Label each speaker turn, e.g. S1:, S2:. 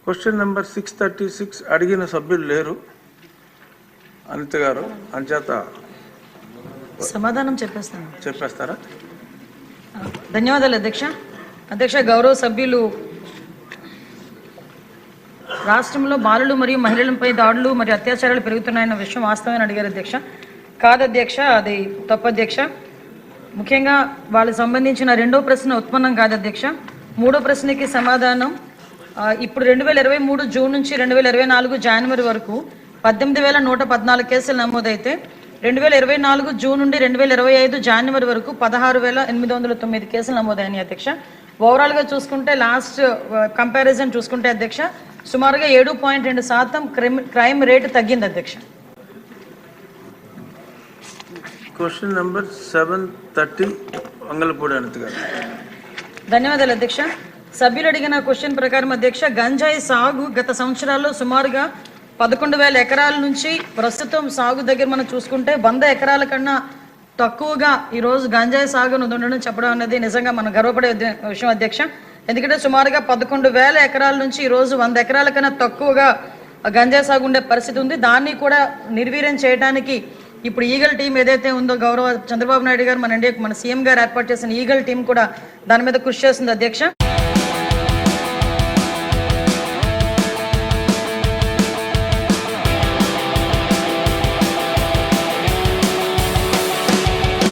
S1: Question number 636 అడిగిన సభ్యులు లేరు. అనిత గారు అంచేత
S2: సమాధానం
S1: చెప్పేస్తారా?
S2: ధన్యవాదాలు అధ్యక్ష. అధ్యక్ష, గౌరవ సభ్యులు రాష్ట్రంలో బాలులు మరియు మహిళలపై దాడులు మరియు అత్యాచారాలు పెరుగుతున్నాయన్న విషయం వాస్తవమని అడిగారు అధ్యక్ష. కాదు అధ్యక్ష, అది తప్పు అధ్యక్ష. ముఖ్యంగా వాళ్ళకి సంబంధించిన రెండో ప్రశ్న ఉత్పన్నం కాదు అధ్యక్ష. మూడో ప్రశ్నకి సమాధానం ఇప్పుడు 2023 జూన్ నుంచి 2024 జనవరి వరకు 18,114 కేసులు నమోదైతే 2024 జూన్ నుండి 2025 జనవరి వరకు 16,809 కేసులు నమోదైనాయి అధ్యక్ష. ఓవరాల్గా చూసుకుంటే లాస్ట్ కంపారిజన్ చూసుకుంటే అధ్యక్ష సుమారుగా 7.2% క్రైమ్ రేటు తగ్గింది అధ్యక్ష.
S1: క్వశ్చన్ నెంబర్ 730 వంగలపూడి అనిత గారు.
S2: ధన్యవాదాలు అధ్యక్ష. సభ్యులు అడిగిన క్వశ్చన్ ప్రకారం అధ్యక్ష, గంజాయి సాగు గత సంవత్సరాల్లో సుమారుగా 11,000 ఎకరాల నుంచి ప్రస్తుతం సాగు దగ్గర మనం చూసుకుంటే 100 ఎకరాల కన్నా తక్కువగా ఈరోజు గంజాయి సాగు ఉండడం చెప్పడం అనేది నిజంగా మనం గర్వపడే విషయం అధ్యక్ష. ఎందుకంటే సుమారుగా 11,000 ఎకరాల నుంచి ఈరోజు 100 ఎకరాల కన్నా తక్కువగా గంజాయి సాగు ఉండే పరిస్థితి ఉంది. దాన్ని కూడా నిర్వీర్యం చేయడానికి ఇప్పుడు ఈగల్ టీం ఏదైతే ఉందో గౌరవ చంద్రబాబు నాయుడు గారు మన సీఎం గారు ఏర్పాటు చేసిన ఈగల్ టీం కూడా దాని మీద కృషి చేస్తుంది అధ్యక్ష.